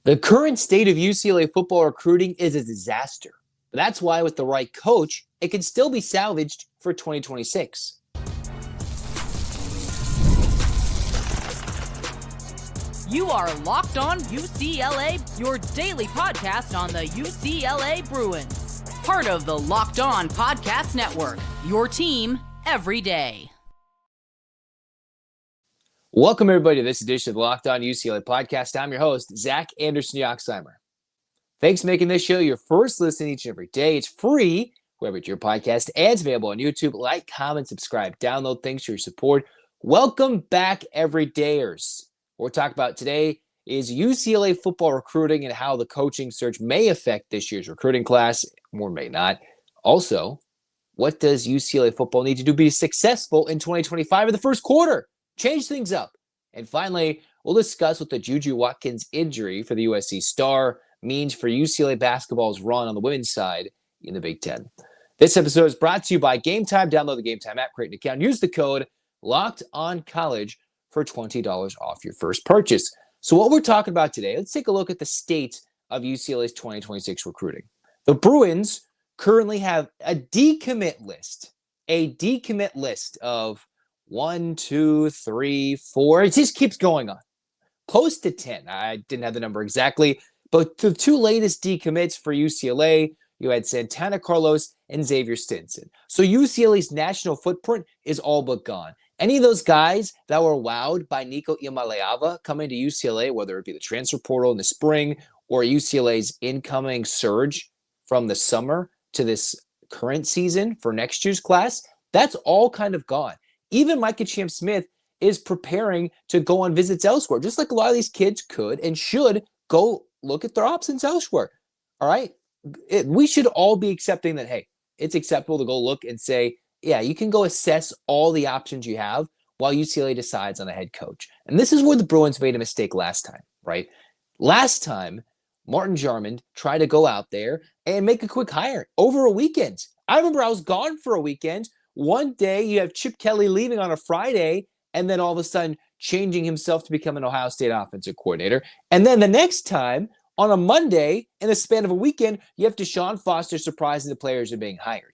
The current state of UCLA football recruiting is a disaster. But that's why, with the right coach, it can still be salvaged for 2026. You are Locked On UCLA, your daily podcast on the UCLA Bruins. Part of the Locked On Podcast Network, your team every day. Welcome, everybody, to this edition of the Locked On UCLA Podcast. I'm your host, Zach Anderson-Yoxsimer. Thanks for making this show your first listen each and every day. It's free wherever your podcast ads available on YouTube. Like, comment, subscribe, download. Thanks for your support. Welcome back, everydayers. What we're talking about today is UCLA football recruiting and how the coaching search may affect this year's recruiting class, or may not. Also, what does UCLA football need to do to be successful in 2025 in the first quarter? Change things up. And finally, we'll discuss what the Juju Watkins injury for the USC star means for UCLA basketball's run on the women's side in the Big Ten. This episode is brought to you by Game Time. Download the Game Time app, create an account, use the code LOCKEDONCollege for $20 off your first purchase. So what we're talking about today, let's take a look at the state of UCLA's 2026 recruiting. The Bruins currently have a decommit list of 1, 2, 3, 4. It just keeps going on. Close to 10. I didn't have the number exactly, but the two latest decommits for UCLA, you had Santana Carlos and Xavier Stinson. So UCLA's national footprint is all but gone. Any of those guys that were wowed by Nico Iamaleava coming to UCLA, whether it be the transfer portal in the spring or UCLA's incoming surge from the summer to this current season for next year's class, that's all kind of gone. Even Micah Champ-Smith is preparing to go on visits elsewhere, just like a lot of these kids could and should go look at their options elsewhere. All right? We should all be accepting that, hey, it's acceptable to go look and say, yeah, you can go assess all the options you have while UCLA decides on a head coach. And this is where the Bruins made a mistake last time, right? Last time, Martin Jarmond tried to go out there and make a quick hire over a weekend. I remember I was gone for a weekend. One day you have Chip Kelly leaving on a Friday and then all of a sudden changing himself to become an Ohio State offensive coordinator. And then the next time on a Monday in the span of a weekend, you have Deshaun Foster surprising the players are being hired.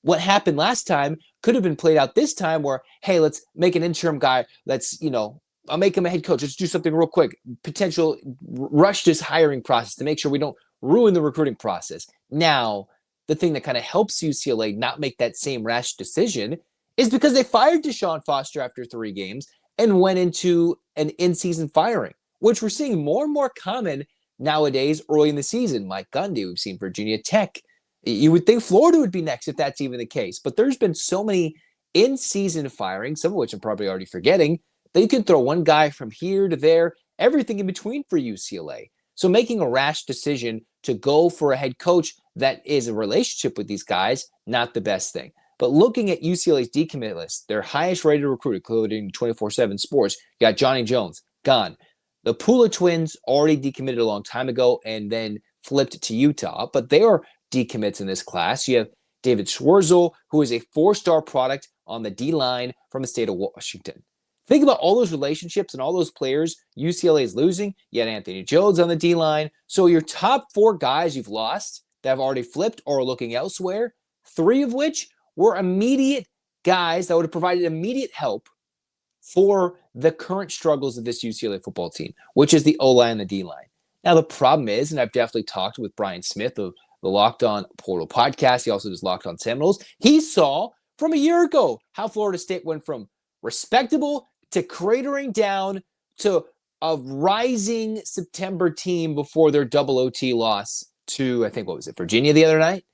What happened last time could have been played out this time where, hey, let's make an interim guy. I'll make him a head coach. Let's do something real quick. Potential rush this hiring process to make sure we don't ruin the recruiting process. Now, the thing that kind of helps UCLA not make that same rash decision is because they fired Deshaun Foster after 3 games and went into an in-season firing, which we're seeing more and more common nowadays early in the season. Mike Gundy, we've seen Virginia Tech. You would think Florida would be next if that's even the case. But there's been so many in-season firings, some of which I'm probably already forgetting, that you can throw one guy from here to there, everything in between for UCLA. So making a rash decision to go for a head coach that is a relationship with these guys, not the best thing. But looking at UCLA's decommit list, their highest rated recruit, including 24/7 Sports, you got Johnny Jones, gone. The Pula twins already decommitted a long time ago and then flipped to Utah, but they are decommits in this class. You have David Schwartzel, who is a 4-star product on the D-line from the state of Washington. Think about all those relationships and all those players UCLA is losing. You had Anthony Jones on the D-line. So your top 4 guys you've lost that have already flipped or are looking elsewhere, 3 of which were immediate guys that would have provided immediate help for the current struggles of this UCLA football team, which is the O-line and the D-line. Now, the problem is, and I've definitely talked with Brian Smith of the Locked On Portal podcast. He also does Locked On Seminoles. He saw from a year ago how Florida State went from respectable to cratering down to a rising September team before their double OT loss to, I think, Virginia the other night.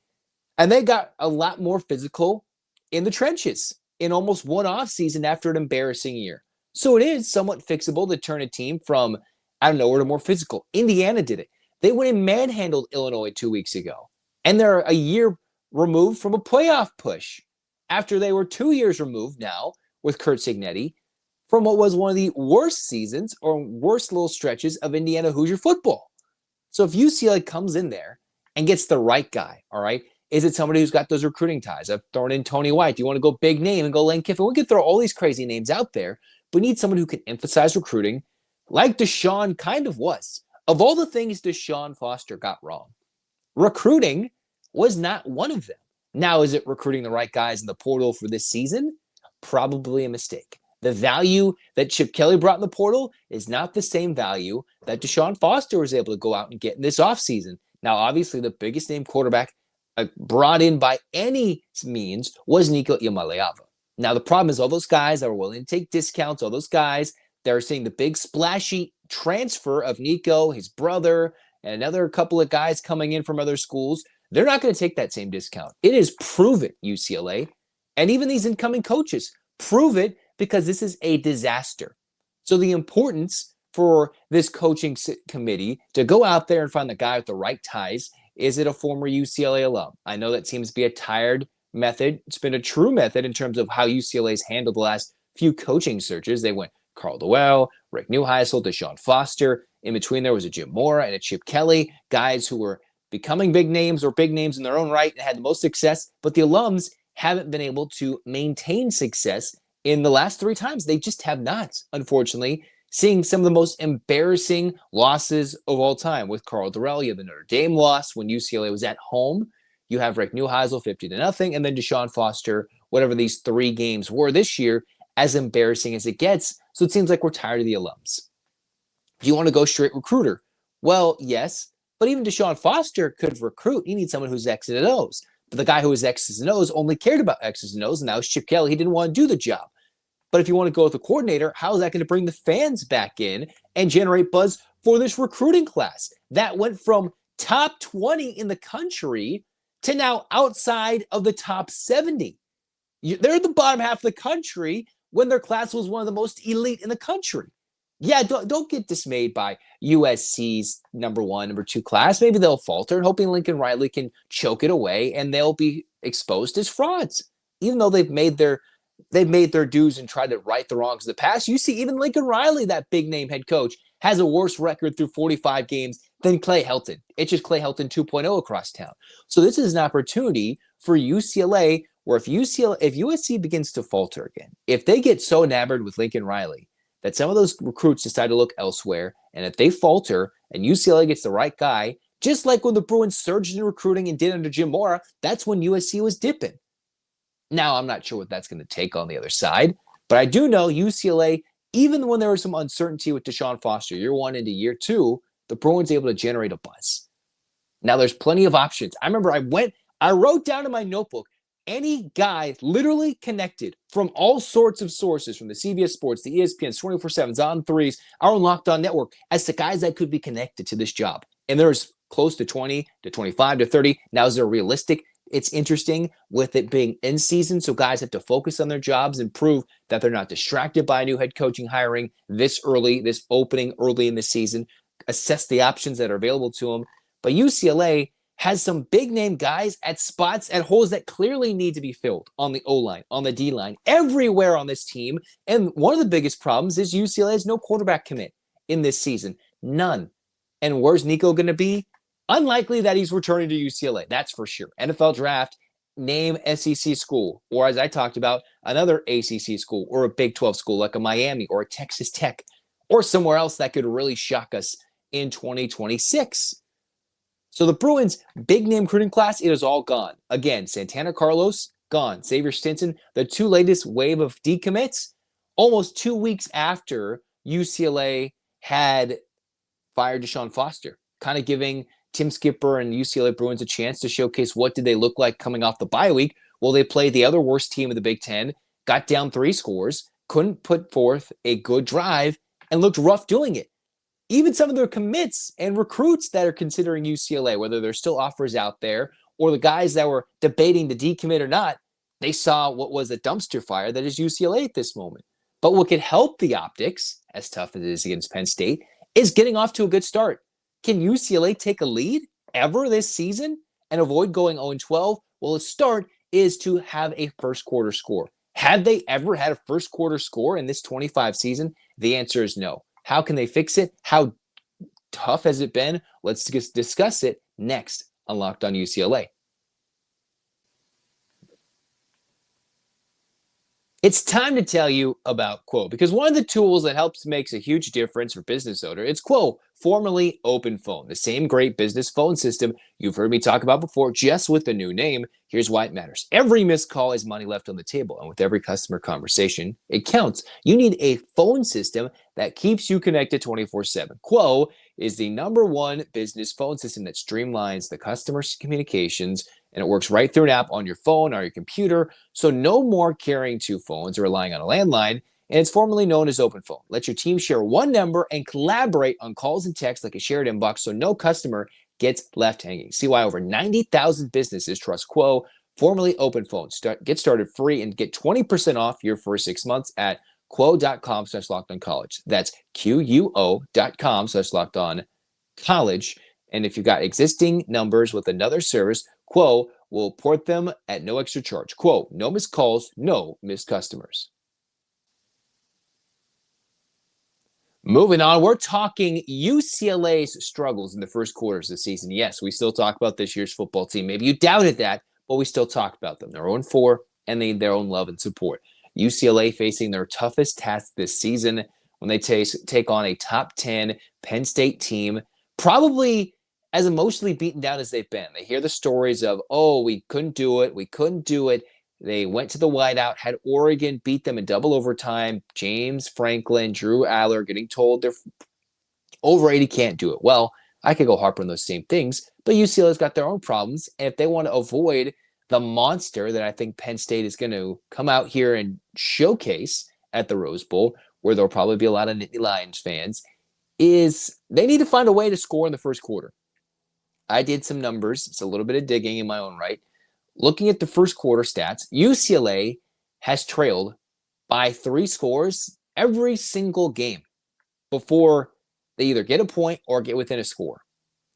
And they got a lot more physical in the trenches in almost one offseason after an embarrassing year. So it is somewhat fixable to turn a team from out of nowhere to more physical. Indiana did it. They went and manhandled Illinois 2 weeks ago. And they're a year removed from a playoff push after they were 2 years removed now with Curt Cignetti from what was one of the worst seasons or worst little stretches of Indiana Hoosier football. So if UCLA comes in there and gets the right guy, all right, is it somebody who's got those recruiting ties? I've thrown in Tony White. Do you want to go big name and go Lane Kiffin? We could throw all these crazy names out there, but we need someone who can emphasize recruiting like Deshaun kind of was. Of all the things Deshaun Foster got wrong, recruiting was not one of them. Now, is it recruiting the right guys in the portal for this season? Probably a mistake. The value that Chip Kelly brought in the portal is not the same value that Deshaun Foster was able to go out and get in this offseason. Now, obviously, the biggest name quarterback brought in by any means was Nico Iamaleava. Now, the problem is all those guys that were willing to take discounts, all those guys that are seeing the big splashy transfer of Nico, his brother, and another couple of guys coming in from other schools, they're not going to take that same discount. It is proven, UCLA, and even these incoming coaches prove it, because this is a disaster. So the importance for this coaching committee to go out there and find the guy with the right ties. Is it a former UCLA alum? I know that seems to be a tired method. It's been a true method in terms of how UCLA's handled the last few coaching searches. They went Carl Dwell, Rick Neuheisel, Deshaun Foster. In between there was a Jim Mora and a Chip Kelly, guys who were becoming big names or big names in their own right and had the most success. But the alums haven't been able to maintain success in the last 3 times. They just have not, unfortunately, seeing some of the most embarrassing losses of all time. With Carl Durrell, you have the Notre Dame loss when UCLA was at home. You have Rick Neuheisel 50-0, and then Deshaun Foster, whatever these 3 games were this year, as embarrassing as it gets. So it seems like we're tired of the alums. Do you want to go straight recruiter? Well, yes, but even Deshaun Foster could recruit. You need someone who's X's and O's. But the guy who was X's and O's only cared about X's and O's, and that was Chip Kelly. He didn't want to do the job. But if you want to go with a coordinator, how is that going to bring the fans back in and generate buzz for this recruiting class that went from top 20 in the country to now outside of the top 70? They're in the bottom half of the country when their class was one of the most elite in the country. Yeah, don't get dismayed by USC's number 1, number 2 class. Maybe they'll falter, and hoping Lincoln Riley can choke it away and they'll be exposed as frauds. Even though they've made their dues and tried to right the wrongs of the past. You see, even Lincoln Riley, that big name head coach, has a worse record through 45 games than Clay Helton. It's just Clay Helton 2.0 across town. So this is an opportunity for UCLA where if USC begins to falter again, if they get so enamored with Lincoln Riley that some of those recruits decide to look elsewhere, and if they falter and UCLA gets the right guy, just like when the Bruins surged in recruiting and did under Jim Mora, that's when USC was dipping. Now, I'm not sure what that's going to take on the other side, but I do know UCLA, even when there was some uncertainty with Deshaun Foster, year 1 into year 2, the Bruins able to generate a buzz. Now, there's plenty of options. I remember I wrote down in my notebook any guy literally connected from all sorts of sources, from the CBS Sports, the ESPNs, 24/7s, On 3s, our own Locked On Network, as to guys that could be connected to this job. And there's close to 20 to 25 to 30. Now, is there realistic? It's interesting with it being in season, so guys have to focus on their jobs and prove that they're not distracted by a new head coaching hiring this opening early in the season, assess the options that are available to them. But UCLA has some big-name guys at spots, at holes that clearly need to be filled on the O-line, on the D-line, everywhere on this team. And one of the biggest problems is UCLA has no quarterback commit in this season. None. And where's Nico going to be? Unlikely that he's returning to UCLA, that's for sure. NFL draft, name SEC school, or as I talked about, another ACC school or a Big 12 school like a Miami or a Texas Tech or somewhere else that could really shock us in 2026. So the Bruins' big-name recruiting class, it is all gone. Again, Santana Carlos, gone. Xavier Stinson, the 2 latest wave of decommits, almost 2 weeks after UCLA had fired Deshaun Foster, kind of giving Tim Skipper and UCLA Bruins a chance to showcase what did they look like coming off the bye week. Well, they played the other worst team of the Big Ten, got down 3 scores, couldn't put forth a good drive, and looked rough doing it. Even some of their commits and recruits that are considering UCLA, whether there's still offers out there or the guys that were debating to decommit or not, they saw what was a dumpster fire that is UCLA at this moment. But what could help the optics, as tough as it is against Penn State, is getting off to a good start. Can UCLA take a lead ever this season and avoid going 0-12? Well, the start is to have a first quarter score. Have they ever had a first quarter score in this 25 season? The answer is no. How can they fix it? How tough has it been? Let's discuss it next on Locked On UCLA. It's time to tell you about Quo, because one of the tools that helps makes a huge difference for business owner, it's Quo, formerly Open Phone, the same great business phone system you've heard me talk about before, just with the new name. Here's why it matters. Every missed call is money left on the table, and with every customer conversation, it counts. You need a phone system that keeps you connected 24/7. Quo is the #1 business phone system that streamlines the customer's communications, and it works right through an app on your phone or your computer. So no more carrying two phones or relying on a landline. And it's formerly known as Open Phone. Let your team share one number and collaborate on calls and texts like a shared inbox, so no customer gets left hanging. See why over 90,000 businesses trust Quo, formerly Open Phone. Get started free and get 20% off your first 6 months at quo.com/lockedoncollege. That's QUO.com/lockedoncollege. And if you've got existing numbers with another service, Quo will port them at no extra charge. Quo, no missed calls, no missed customers. Moving on, we're talking UCLA's struggles in the first quarters of the season. Yes, we still talk about this year's football team. Maybe you doubted that, but we still talk about them. They're 0-4, and they need their own love and support. UCLA facing their toughest task this season when they take on a top 10 Penn State team, probably as emotionally beaten down as they've been. They hear the stories of, oh, we couldn't do it. They went to the whiteout, had Oregon beat them in double overtime. James Franklin, Drew Aller getting told they're overrated, can't do it. Well, I could go harp on those same things, but UCLA's got their own problems. And if they want to avoid the monster that I think Penn State is going to come out here and showcase at the Rose Bowl, where there'll probably be a lot of Nittany Lions fans, is they need to find a way to score in the first quarter. I did some numbers. It's a little bit of digging in my own right. Looking at the first quarter stats, UCLA has trailed by 3 scores every single game before they either get a point or get within a score.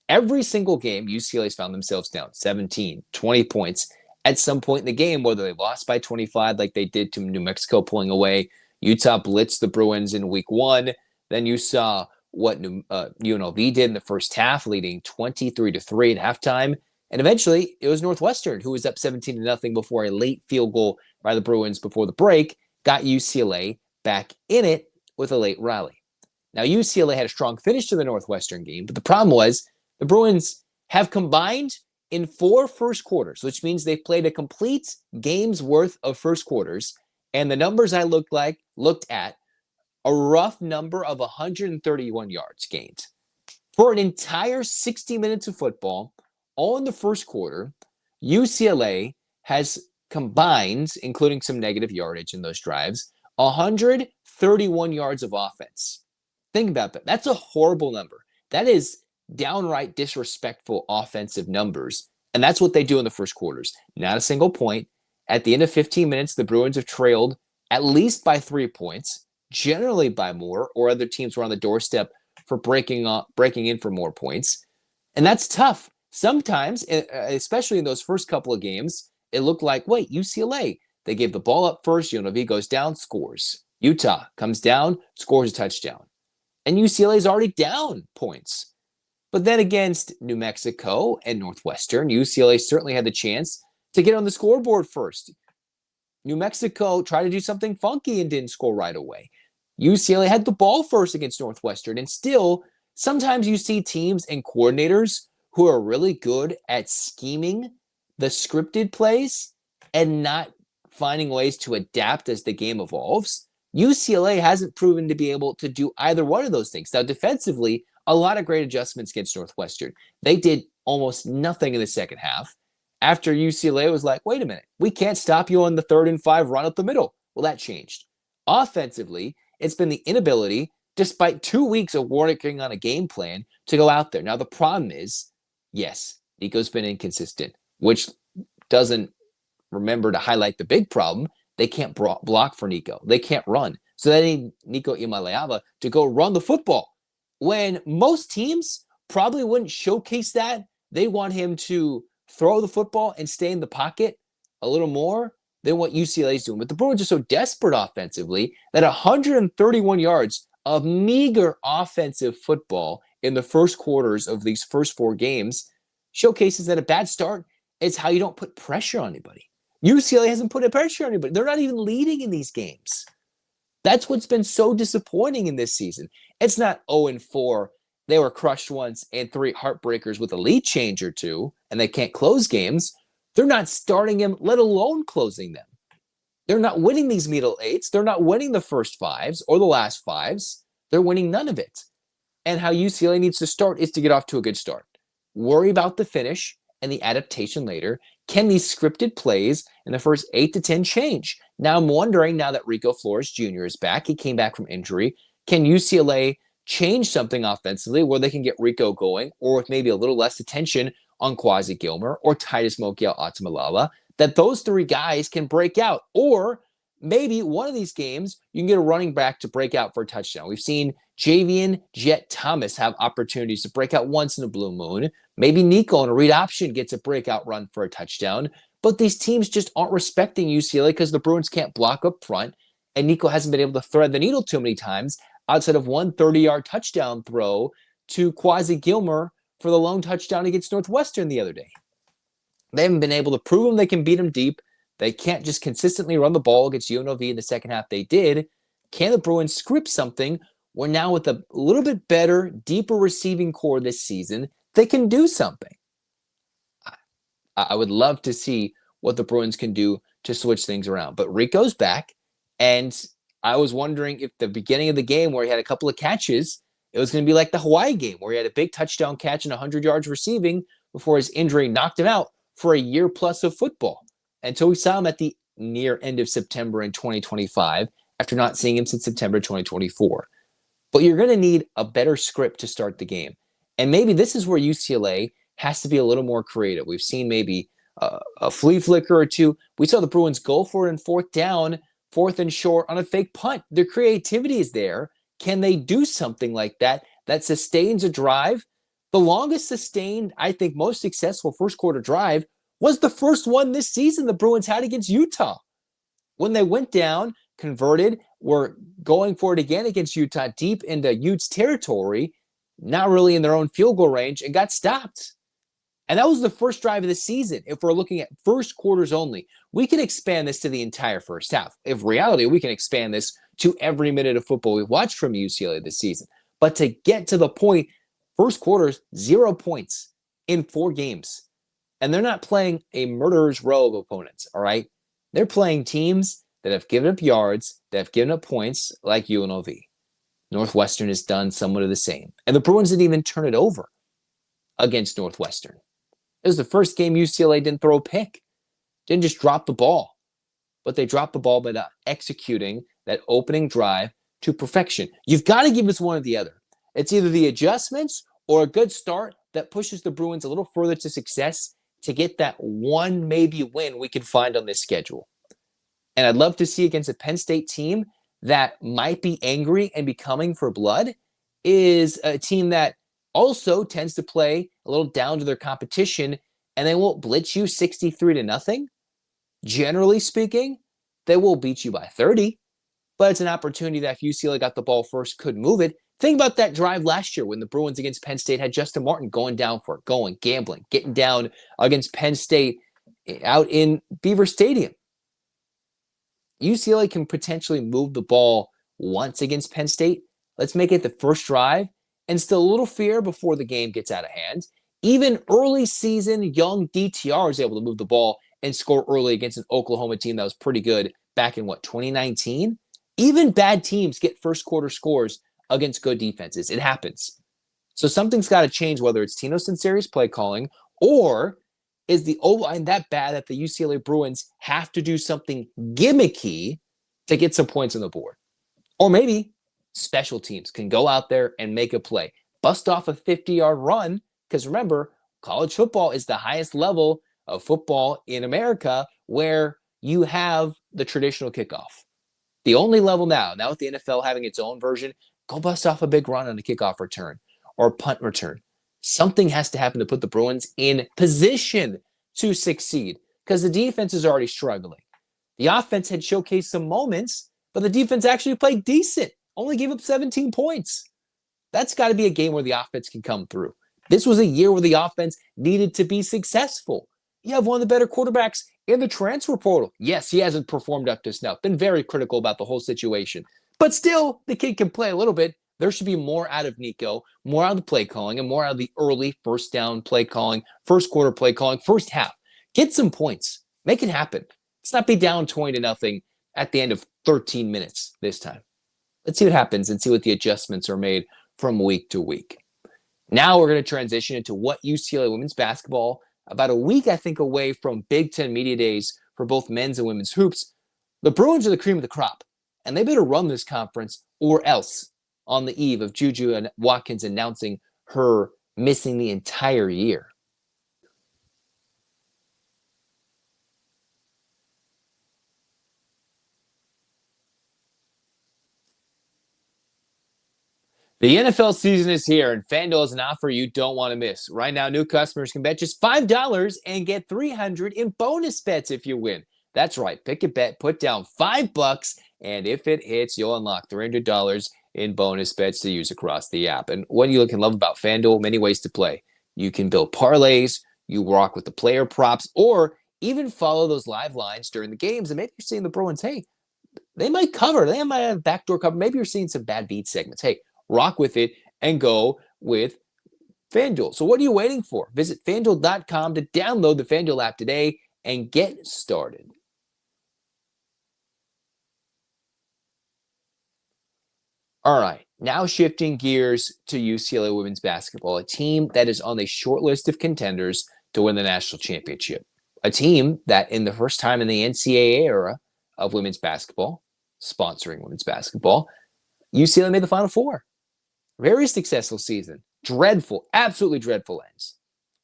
Every single game, UCLA's found themselves down 17, 20 points at some point in the game, whether they lost by 25 like they did to New Mexico pulling away. Utah blitzed the Bruins in week 1. Then you saw what UNLV did in the first half, leading 23-3 at halftime. And eventually, it was Northwestern who was up 17-0 before a late field goal by the Bruins before the break got UCLA back in it with a late rally. Now, UCLA had a strong finish to the Northwestern game, but the problem was the Bruins have combined in 4 first quarters, which means they've played a complete game's worth of first quarters. And the numbers I looked at, a rough number of 131 yards gained. For an entire 60 minutes of football, all in the first quarter, UCLA has combined, including some negative yardage in those drives, 131 yards of offense. Think about that. That's a horrible number. That is downright disrespectful offensive numbers. And that's what they do in the first quarters. Not a single point. At the end of 15 minutes, the Bruins have trailed at least by 3 points, generally by more, or other teams were on the doorstep for breaking in for more points. And that's tough. Sometimes, especially in those first couple of games, it looked like, wait, UCLA, they gave the ball up first, UNLV goes down, scores. Utah comes down, scores a touchdown. And UCLA is already down points. But then against New Mexico and Northwestern, UCLA certainly had the chance to get on the scoreboard first. New Mexico tried to do something funky and didn't score right away. UCLA had the ball first against Northwestern, and still, sometimes you see teams and coordinators who are really good at scheming the scripted plays and not finding ways to adapt as the game evolves. UCLA hasn't proven to be able to do either one of those things. Now, defensively, a lot of great adjustments against Northwestern. They did almost nothing in the second half after UCLA was like, wait a minute, we can't stop you on the 3rd and 5 run up the middle. Well, that changed. Offensively, it's been the inability, despite 2 weeks of working on a game plan, to go out there. Now, the problem is, yes, Nico's been inconsistent, which doesn't remember to highlight the big problem. They can't block for Nico. They can't run. So they need Nico Imaleava to go run the football. When most teams probably wouldn't showcase that, they want him to throw the football and stay in the pocket a little more than what UCLA is doing. But the Bruins are so desperate offensively that 131 yards of meager offensive football in the first quarters of these first 4 games showcases that a bad start is how you don't put pressure on anybody. UCLA hasn't put a pressure on anybody. They're not even leading in these games. That's what's been so disappointing in this season. It's not 0-4. They were crushed once and 3 heartbreakers with a lead change or 2, and they can't close games. They're not starting them, let alone closing them. They're not winning these middle 8s. They're not winning the first 5s or the last 5s. They're winning none of it. And how UCLA needs to start is to get off to a good start. Worry about the finish and the adaptation later. Can these scripted plays in the first 8 to 10 change? Now I'm wondering, now that Rico Flores Jr. is back, he came back from injury, can UCLA change something offensively where they can get Rico going, or with maybe a little less attention on Quasi Gilmer or Titus Mokiao-Atimalala, that those 3 guys can break out? Or maybe one of these games, you can get a running back to break out for a touchdown. We've seen Javian Jet Thomas have opportunities to break out once in a blue moon. Maybe Nico in a read option gets a breakout run for a touchdown. But these teams just aren't respecting UCLA because the Bruins can't block up front, and Nico hasn't been able to thread the needle too many times outside of one 30-yard touchdown throw to Quasi Gilmer for the lone touchdown against Northwestern the other day. They haven't been able to prove them they can beat them deep. They can't just consistently run the ball against UNLV in the second half. They did. Can the Bruins script something where now with a little bit better, deeper receiving core this season, they can do something? I would love to see what the Bruins can do to switch things around. But Rico's back, and I was wondering if the beginning of the game where he had a couple of catches, it was going to be like the Hawaii game where he had a big touchdown catch and 100 yards receiving before his injury knocked him out for a year plus of football, until we saw him at the near end of September in 2025 after not seeing him since September 2024. But you're going to need a better script to start the game. And maybe this is where UCLA has to be a little more creative. We've seen maybe a flea flicker or 2. We saw the Bruins go for it in 4th down, 4th and short on a fake punt. Their creativity is there. Can they do something like that that sustains a drive? The longest sustained, I think, most successful first quarter drive was the first one this season the Bruins had against Utah. When they went down, converted, were going for it again against Utah deep into Utes territory, not really in their own field goal range, and got stopped. And that was the first drive of the season. If we're looking at first quarters only, we can expand this to the entire first half. If reality, we can expand this to every minute of football we've watched from UCLA this season. But to get to the point, first quarters, 0 points in 4 games. And they're not playing a murderer's row of opponents, all right? They're playing teams that have given up yards, that have given up points, like UNLV. Northwestern has done somewhat of the same. And the Bruins didn't even turn it over against Northwestern. It was the first game UCLA didn't throw a pick, didn't just drop the ball. But they dropped the ball by not executing that opening drive to perfection. You've got to give us one or the other. It's either the adjustments or a good start that pushes the Bruins a little further to success to get that one maybe win we can find on this schedule. And I'd love to see against a Penn State team that might be angry and be coming for blood, is a team that also tends to play a little down to their competition, and they won't blitz you 63-0. Generally speaking, they will beat you by 30, but it's an opportunity that if UCLA got the ball first, could move it. Think about that drive last year when the Bruins against Penn State had Justin Martin going down for it, going, gambling, getting down against Penn State out in Beaver Stadium. UCLA can potentially move the ball once against Penn State. Let's make it the first drive and still a little fear before the game gets out of hand. Even early season young DTR is able to move the ball and score early against an Oklahoma team that was pretty good back in, 2019? Even bad teams get first quarter scores against good defenses. It happens. So something's got to change, whether it's Tino Sinceri's play calling or is the O-line that bad that the UCLA Bruins have to do something gimmicky to get some points on the board. Or maybe special teams can go out there and make a play. Bust off a 50-yard run, because remember, college football is the highest level of football in America where you have the traditional kickoff. The only level now with the NFL having its own version, go bust off a big run on a kickoff return or punt return. Something has to happen to put the Bruins in position to succeed because the defense is already struggling. The offense had showcased some moments, but the defense actually played decent, only gave up 17 points. That's got to be a game where the offense can come through. This was a year where the offense needed to be successful. You have one of the better quarterbacks in the transfer portal. Yes, he hasn't performed up to snuff. Been very critical about the whole situation. But still, the kid can play a little bit. There should be more out of Nico, more out of the play calling, and more out of the early first down play calling, first quarter play calling, first half. Get some points. Make it happen. Let's not be down 20-0 at the end of 13 minutes this time. Let's see what happens and see what the adjustments are made from week to week. Now we're going to transition into what UCLA women's basketball, about a week, I think, away from Big Ten Media Days for both men's and women's hoops. The Bruins are the cream of the crop, and they better run this conference or else on the eve of Juju and Watkins announcing her missing the entire year. The NFL season is here, and FanDuel has an offer you don't want to miss. Right now, new customers can bet just $5 and get $300 in bonus bets if you win. That's right. Pick a bet, put down $5, and if it hits, you'll unlock $300 in bonus bets to use across the app. And what you can love about FanDuel, many ways to play. You can build parlays, you rock with the player props, or even follow those live lines during the games. And maybe you're seeing the Bruins, hey, they might cover. They might have backdoor cover. Maybe you're seeing some bad beat segments. Hey, rock with it and go with FanDuel. So what are you waiting for? Visit FanDuel.com to download the FanDuel app today and get started. All right, now shifting gears to UCLA women's basketball, a team that is on the short list of contenders to win the national championship. A team that in the first time in the NCAA era of women's basketball, sponsoring women's basketball, UCLA made the Final Four. Very successful season. Dreadful, absolutely dreadful ends.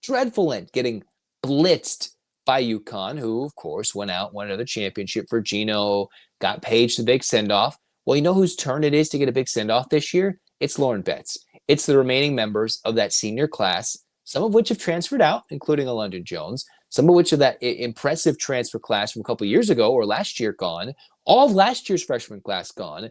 Dreadful end, getting blitzed by UConn, who, of course, went out, won another championship for Gino, got Paige the big send-off. Well, you know whose turn it is to get a big send-off this year? It's Lauren Betts. It's the remaining members of that senior class, some of which have transferred out, including a London Jones, some of which of that impressive transfer class from a couple years ago or last year gone, all of last year's freshman class gone.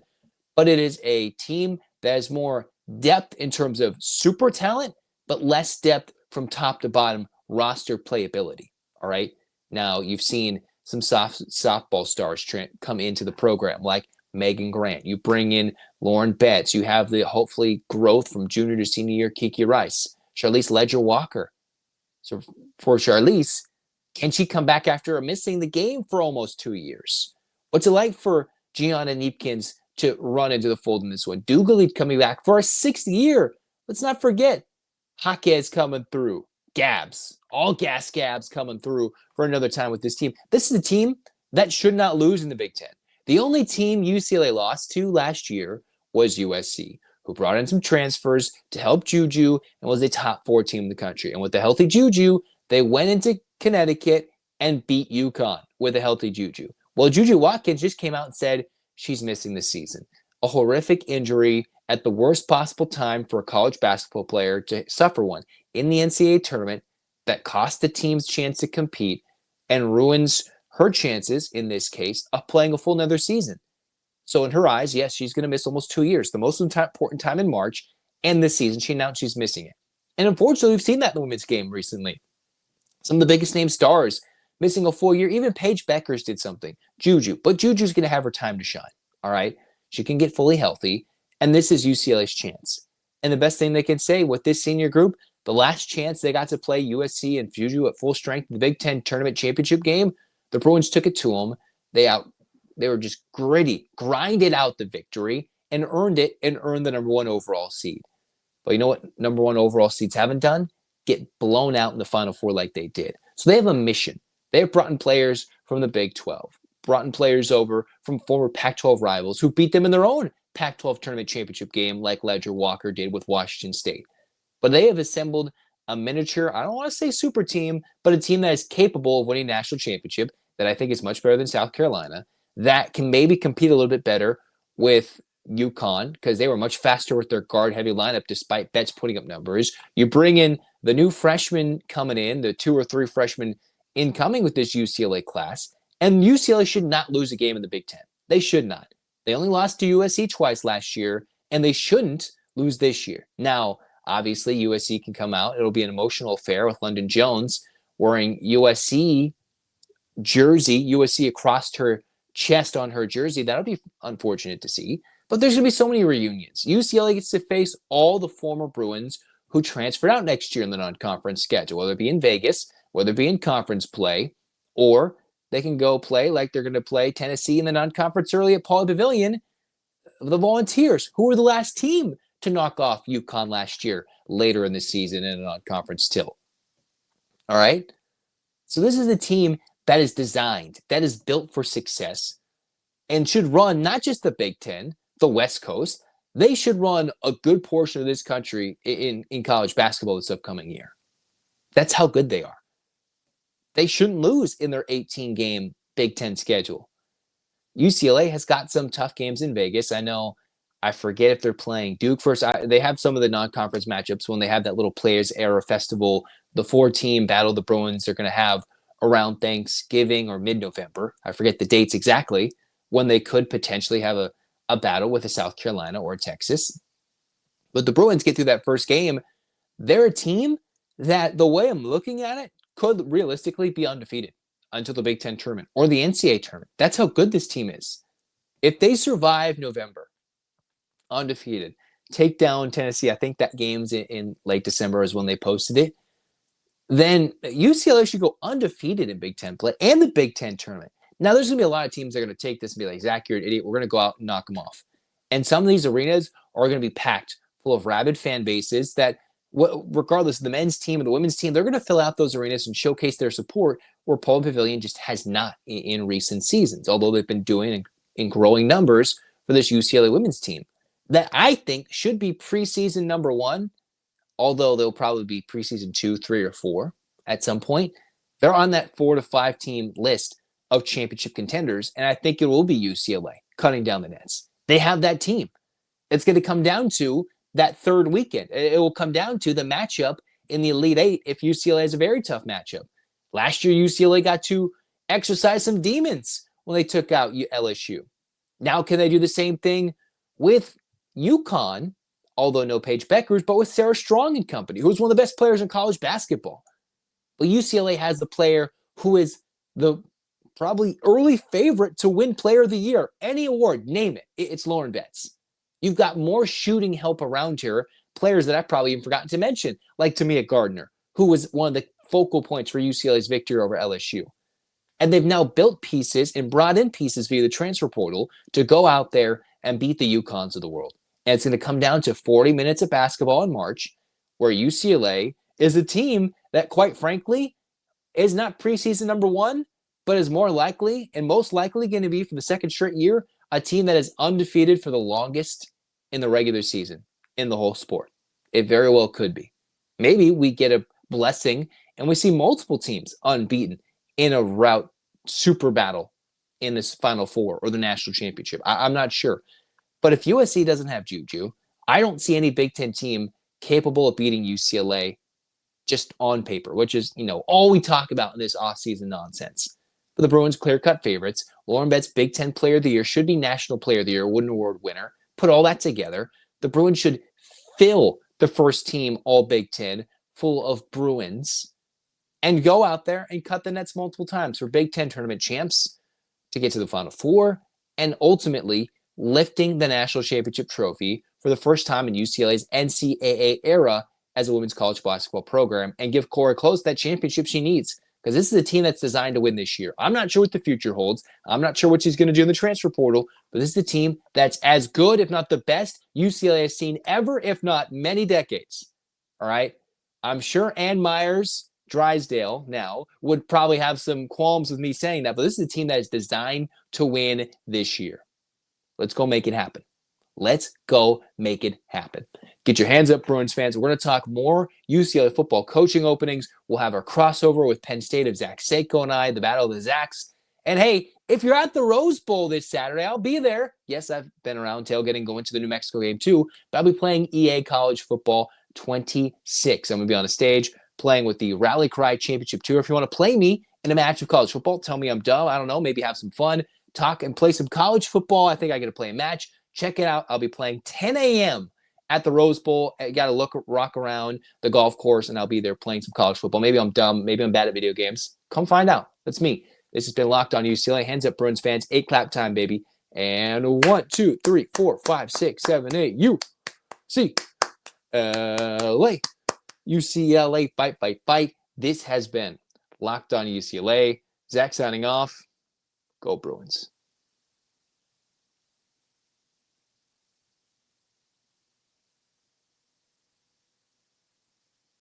But it is a team that has more depth in terms of super talent, but less depth from top to bottom roster playability. All right. Now you've seen some softball stars come into the program like Megan Grant. You bring in Lauren Betts. You have the hopefully growth from junior to senior year Kiki Rice, Charlize Ledger-Walker. So for Charlize, can she come back after missing the game for almost 2 years? What's it like for Gianna Neepkins to run into the fold in this one? Dugalit coming back for a 6th year. Let's not forget Jaquez coming through. Gabs, all gas Gabs coming through for another time with this team. This is a team that should not lose in the Big Ten. The only team UCLA lost to last year was USC, who brought in some transfers to help Juju and was a top 4 team in the country. And with the healthy Juju, they went into Connecticut and beat UConn with a healthy Juju. Well, Juju Watkins just came out and said she's missing the season. A horrific injury at the worst possible time for a college basketball player to suffer one in the NCAA tournament that cost the team's chance to compete and ruins her chances, in this case, of playing a full another season. So in her eyes, yes, she's going to miss almost 2 years, the most important time in March, and this season she announced she's missing it. And unfortunately, we've seen that in the women's game recently. Some of the biggest name stars missing a full year. Even Paige Beckers did something. Juju. But Juju's going to have her time to shine. All right? She can get fully healthy. And this is UCLA's chance. And the best thing they can say with this senior group, the last chance they got to play USC and Juju at full strength in the Big Ten tournament championship game, the Bruins took it to them. They were just gritty, grinded out the victory, and earned it and earned the number 1 overall seed. But you know what number 1 overall seeds haven't done? Get blown out in the Final Four like they did. So they have a mission. They have brought in players from the Big 12, brought in players over from former Pac-12 rivals who beat them in their own Pac-12 tournament championship game like Ledger-Walker did with Washington State. But they have assembled a miniature, I don't want to say super team, but a team that is capable of winning national championship that I think is much better than South Carolina, that can maybe compete a little bit better with UConn because they were much faster with their guard-heavy lineup despite Betts putting up numbers. You bring in the new freshmen coming in, the 2 or 3 freshmen incoming with this UCLA class, and UCLA should not lose a game in the Big Ten. They should not. They only lost to USC twice last year, and they shouldn't lose this year. Now, obviously, USC can come out. It'll be an emotional affair with London Jones wearing USC jersey, USC across her chest on her jersey. That would be unfortunate to see. But there's going to be so many reunions. UCLA gets to face all the former Bruins who transferred out next year in the non-conference schedule, whether it be in Vegas, whether it be in conference play, or they can go play like they're going to play Tennessee in the non-conference early at Pauley Pavilion. The Volunteers, who were the last team to knock off UConn last year, later in the season in a non-conference tilt. All right? So this is a team that is designed, that is built for success, and should run not just the Big Ten, the West Coast. They should run a good portion of this country in college basketball this upcoming year. That's how good they are. They shouldn't lose in their 18-game Big Ten schedule. UCLA has got some tough games in Vegas. I know, I forget if they're playing Duke first. They have some of the non-conference matchups when they have that little Players Era Festival, the 4-team battle the Bruins are going to have around Thanksgiving or mid-November. I forget the dates exactly, when they could potentially have a battle with a South Carolina or Texas. But the Bruins get through that first game. They're a team that, the way I'm looking at it, could realistically be undefeated until the Big Ten tournament or the NCAA tournament. That's how good this team is. If they survive November undefeated, take down Tennessee, I think that game's in late December is when they posted it, then UCLA should go undefeated in Big Ten play and the Big Ten tournament. Now, there's going to be a lot of teams that are going to take this and be like, Zach, you're an idiot. We're going to go out and knock them off. And some of these arenas are going to be packed full of rabid fan bases that, regardless of the men's team or the women's team, they're going to fill out those arenas and showcase their support, where Pauley Pavilion just has not in recent seasons, although they've been doing in growing numbers for this UCLA women's team that I think should be preseason number 1, although they'll probably be preseason 2, 3, or 4 at some point. They're on that 4 to 5 team list of championship contenders, and I think it will be UCLA cutting down the nets. They have that team. It's going to come down to that third weekend. It will come down to the matchup in the Elite Eight if UCLA is a very tough matchup. Last year, UCLA got to exercise some demons when they took out LSU. Now, can they do the same thing with UConn, although no Paige Beckers, but with Sarah Strong and company, who's one of the best players in college basketball? But UCLA has the player who is the probably early favorite to win Player of the Year. Any award, name it. It's Lauren Betts. You've got more shooting help around here, players that I've probably even forgotten to mention, like Tamia Gardner, who was one of the focal points for UCLA's victory over LSU. And they've now built pieces and brought in pieces via the transfer portal to go out there and beat the UConns of the world. And it's going to come down to 40 minutes of basketball in March, where UCLA is a team that, quite frankly, is not preseason number 1, but is more likely and most likely going to be, for the second straight year, a team that is undefeated for the longest in the regular season in the whole sport. It very well could be. Maybe we get a blessing and we see multiple teams unbeaten in a route super battle in this Final Four or the national championship. I'm not sure. But if USC doesn't have Juju, I don't see any Big Ten team capable of beating UCLA just on paper, which is, all we talk about in this offseason nonsense. But the Bruins clear-cut favorites. Lauren Betts, Big Ten Player of the Year, should be National Player of the Year, Wooden Award winner. Put all that together. The Bruins should fill the first team all Big Ten full of Bruins and go out there and cut the nets multiple times for Big Ten tournament champs to get to the Final Four and ultimately lifting the national championship trophy for the first time in UCLA's NCAA era as a women's college basketball program and give Cora Close that championship she needs. Because this is a team that's designed to win this year. I'm not sure what the future holds. I'm not sure what she's going to do in the transfer portal, but this is a team that's as good, if not the best, UCLA has seen ever, if not many decades. All right? I'm sure Ann Myers, Drysdale now, would probably have some qualms with me saying that, but this is a team that is designed to win this year. Let's go make it happen. Let's go make it happen. Get your hands up, Bruins fans. We're going to talk more UCLA football coaching openings. We'll have our crossover with Penn State of Zach Seiko and I, the Battle of the Zacks. And hey, if you're at the Rose Bowl this Saturday, I'll be there. Yes, I've been around tailgating, going to the New Mexico game too, but I'll be playing EA College Football 26. I'm going to be on a stage playing with the Rally Cry Championship Tour. If you want to play me in a match of college football, tell me I'm dumb. I don't know, maybe have some fun, talk and play some college football. I think I get to play a match. Check it out. I'll be playing 10 a.m. at the Rose Bowl. I got to rock around the golf course, and I'll be there playing some college football. Maybe I'm dumb. Maybe I'm bad at video games. Come find out. That's me. This has been Locked On UCLA. Hands up, Bruins fans. 8 clap time, baby. And 1, 2, 3, 4, 5, 6, 7, 8. UCLA. UCLA. Fight, fight, fight. This has been Locked On UCLA. Zach signing off. Go Bruins.